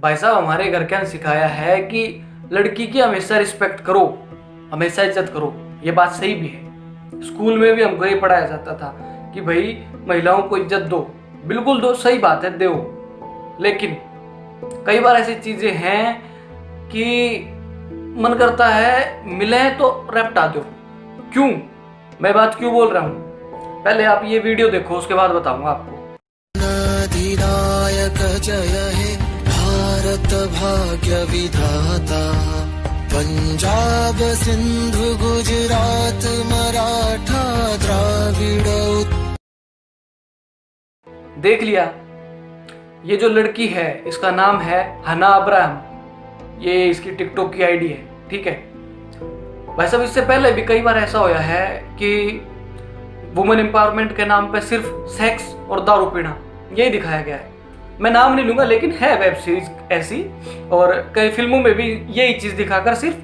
भाई साहब हमारे घर के यहाँ सिखाया है कि लड़की की हमेशा रिस्पेक्ट करो, हमेशा इज्जत करो। ये बात सही भी है। स्कूल में भी हमको ये पढ़ाया जाता था कि भाई महिलाओं को इज्जत दो, बिल्कुल दो, सही बात है, दो। लेकिन कई बार ऐसी चीजें हैं कि मन करता है मिले तो रपटा दो। क्यों मैं बात क्यों बोल रहा हूँ, पहले आप ये वीडियो देखो, उसके बाद बताऊंगा आपको। अधिनायक जय हे भारत भाग्य विधाता, पंजाब सिंधु गुजरात मराठा द्राविड़। देख लिया, ये जो लड़की है इसका नाम है हना अब्राहम, ये इसकी टिकटॉक की आईडी है, ठीक है भाई साहब। इससे पहले भी कई बार ऐसा होया है कि वुमेन एम्पावरमेंट के नाम पे सिर्फ सेक्स और दारू पीना यही दिखाया गया है। मैं नाम नहीं लूंगा, लेकिन है वेब सीरीज ऐसी, और कई फिल्मों में भी यही चीज दिखाकर सिर्फ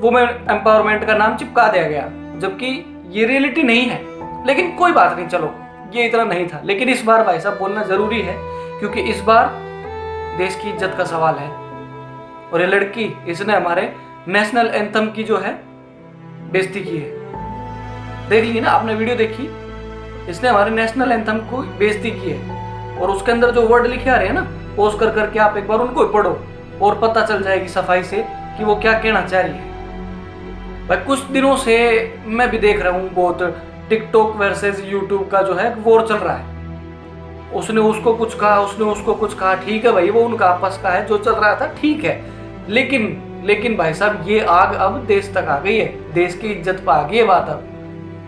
वुमेन एम्पावरमेंट का नाम चिपका दिया गया, जबकि ये रियलिटी नहीं है। लेकिन कोई बात नहीं, चलो ये इतना नहीं था। लेकिन इस बार भाई साहब बोलना जरूरी है, क्योंकि इस बार देश की इज्जत का सवाल है। और ये लड़की, इसने हमारे नेशनल एंथम की जो है बेइज्जती की है। देख ली ना आपने, वीडियो देखी, इसने हमारे नेशनल एंथम को बेइज्जती की है। और उसके अंदर जो वर्ड लिखे आ रहे हैं ना, पोस्ट कर करके आप एक बार उनको पढ़ो और पता चल जाएगी सफाई से कि वो क्या कहना चाह रही है। भाई कुछ दिनों से मैं भी देख रहा हूँ, बहुत टिकटॉक वर्सेस यूट्यूब का जो है वॉर चल रहा है। उसने उसको कुछ कहा, उसने उसको कुछ कहा, ठीक है भाई, वो उनका आपस का है, जो चल रहा था ठीक है। लेकिन भाई साहब ये आग अब देश तक आ गई है, देश की इज्जत पर आ गई है बात।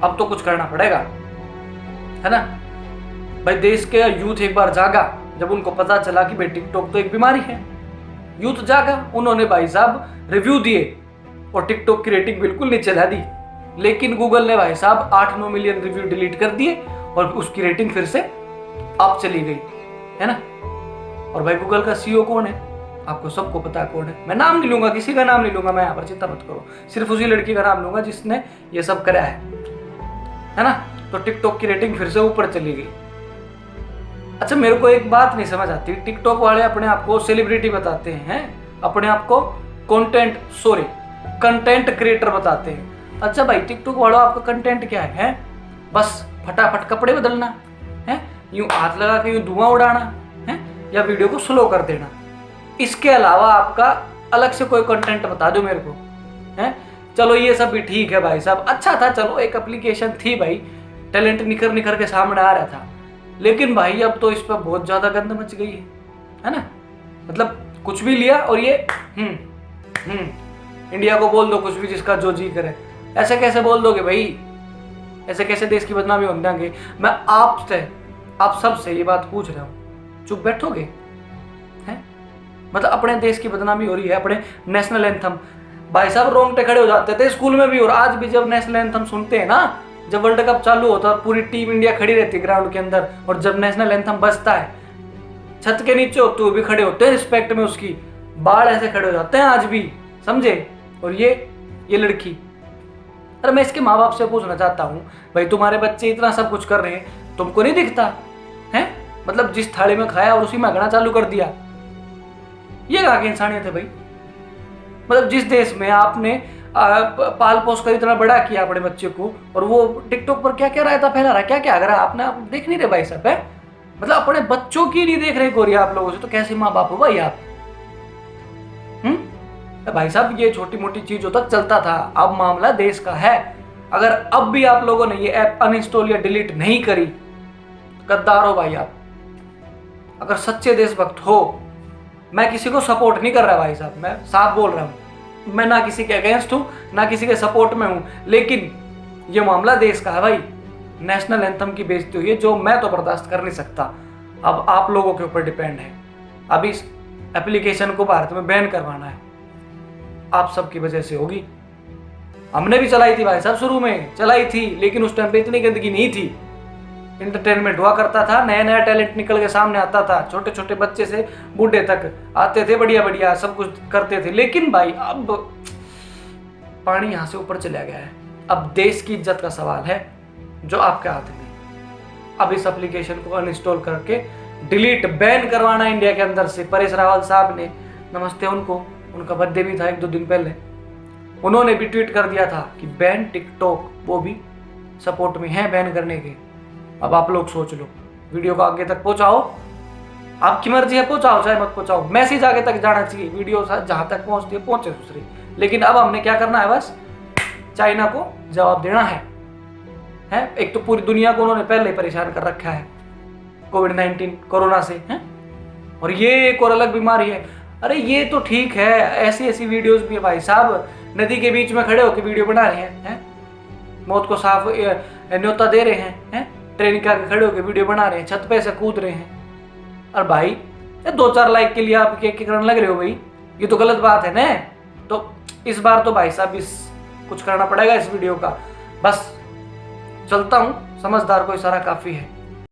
अब तो कुछ करना पड़ेगा, है ना भाई। देश के यूथ एक बार जागा, जब उनको पता चला कि भाई टिकटॉक तो एक बीमारी है, यूथ जागा। उन्होंने भाई साहब रिव्यू दिए और टिकटॉक की रेटिंग बिल्कुल नीचे ला दी। लेकिन गूगल ने भाई साहब 8-9 मिलियन रिव्यू डिलीट कर दिए और उसकी रेटिंग फिर से अप चली गई, है ना। और भाई गूगल का सीईओ कौन है, आपको सबको पता है कौन है। मैं नाम नहीं लूंगा, किसी का नाम नहीं लूंगा मैं यहाँ पर, चिंता मत करो। सिर्फ उसी लड़की का नाम लूंगा जिसने ये सब करा है ना। तो टिकटॉक की रेटिंग फिर से ऊपर चली गई। अच्छा, मेरे को एक बात नहीं समझ आती, टिकटॉक वाले अपने आप को सेलिब्रिटी बताते हैं, अपने आप को कंटेंट क्रिएटर बताते हैं। अच्छा भाई, टिकटॉक वालों आपका कंटेंट क्या है? बस फटाफट कपड़े बदलना है, यूं हाथ लगा के यूं धुआं उड़ाना है, या वीडियो को स्लो कर देना। इसके अलावा आपका अलग से कोई कंटेंट बता दो मेरे को, है। चलो ये सब भी ठीक है भाई साहब, अच्छा था, चलो एक एप्लीकेशन थी भाई, टैलेंट निखर निखर के सामने आ रहा था। लेकिन भाई अब तो इस पर बहुत ज्यादा गंद मच गई है ना। मतलब कुछ भी लिया और ये इंडिया को बोल दो कुछ भी, जिसका जो जी करे। ऐसे कैसे बोल दोगे भाई, ऐसे कैसे देश की बदनामी होने देंगे? मैं आपसे, आप सबसे ये बात पूछ रहा हूँ, चुप बैठोगे? हैं? मतलब अपने देश की बदनामी हो रही है, अपने नेशनल एंथम। भाई साहब रोंगटे खड़े हो जाते थे स्कूल में भी, और आज भी जब नेशनल एंथम सुनते हैं ना, जब वर्ल्ड कप चालू होता है और पूरी टीम इंडिया खड़ी रहती है ग्राउंड के अंदर, और जब नेशनल एंथम बजता है, छत के नीचे होते हुए भी खड़े होते हैं रिस्पेक्ट में उसकी, बाढ़ ऐसे खड़े हो जाते हैं आज भी, समझे। और ये लड़की, अरे मैं इसके माँ बाप से पूछना चाहता हूँ, भाई तुम्हारे बच्चे इतना सब कुछ कर रहे हैं, तुमको नहीं दिखता है? मतलब जिस थाली में खाया और उसी में हगना चालू कर दिया, ये कहाँ की इंसानियत है भाई? मतलब जिस देश में आपने पाल पोस कर इतना बड़ा किया अपने बच्चे को, और वो टिकटॉक पर क्या क्या रायता फैला रहा है, क्या क्या अगर आपने, आप देख नहीं रहे भाई साहब, है मतलब अपने बच्चों की नहीं देख रहे गोरी आप लोगों से, तो कैसे माँ बाप हो भाई आप? भाई साहब ये छोटी मोटी चीजों तक चलता था, अब मामला देश का है। अगर अब भी आप लोगों ने ये ऐप अनइंस्टॉल या डिलीट नहीं करी, गद्दार हो भाई आप। अगर सच्चे देशभक्त हो, मैं किसी को सपोर्ट नहीं कर रहा भाई साहब, मैं साफ बोल रहा हूँ, मैं ना किसी के अगेंस्ट हूँ ना किसी के सपोर्ट में हूँ, लेकिन ये मामला देश का है भाई। नेशनल एंथम की बेइज्जती हुई है, जो मैं तो बर्दाश्त कर नहीं सकता। अब आप लोगों के ऊपर डिपेंड है, अब इस एप्लीकेशन को भारत में बैन करवाना है, आप सबकी वजह से होगी। हमने भी चलाई थी भाई साहब, शुरू में चलाई थी, लेकिन उस टाइम पे इतनी गंदगी नहीं थी, इंटरटेनमेंट हुआ करता था, नया नया टैलेंट निकल के सामने आता था, छोटे छोटे बच्चे से बूढ़े तक आते थे, बढ़िया बढ़िया सब कुछ करते थे। लेकिन भाई अब पानी यहां से ऊपर चला गया है, अब देश की इज्जत का सवाल है जो आपके हाथ में। अब इस एप्लीकेशन को अनइंस्टॉल करके डिलीट, बैन करवाना इंडिया के अंदर से। परेश रावल साहब ने नमस्ते उनको, उनका बर्थडे भी था 1-2 दिन पहले। उन्होंने भी ट्वीट कर दिया था कि बैन टिकटॉक, वो भी सपोर्ट में है बैन करने के। अब आप लोग सोच लो, वीडियो को आगे तक पहुंचाओ, आपकी मर्जी है, पहुंचाओ चाहे मत पहुंचाओ, मैसेज आगे तक जाना चाहिए, वीडियो जहां तक पहुंचती है पहुंचे दूसरी। लेकिन अब हमने क्या करना है, बस चाइना को जवाब देना है। एक तो पूरी दुनिया को उन्होंने पहले परेशान कर रखा है कोविड-19 कोरोना से, है? और ये एक और अलग बीमारी है। अरे ये तो ठीक है, ऐसी ऐसी वीडियोस भी है भाई साहब, नदी के बीच में खड़े होकर वीडियो बना रहे हैं, मौत को साफ न्योता दे रहे हैं, ट्रेन के आगे खड़े होकर वीडियो बना रहे हैं, छत पे से कूद रहे हैं। और भाई 2-4 लाइक के लिए आप क्या करने लग रहे हो भाई, ये तो गलत बात है ना। तो इस बार तो भाई साहब इस कुछ करना पड़ेगा इस वीडियो का। बस चलता हूँ, समझदार को इशारा काफी है।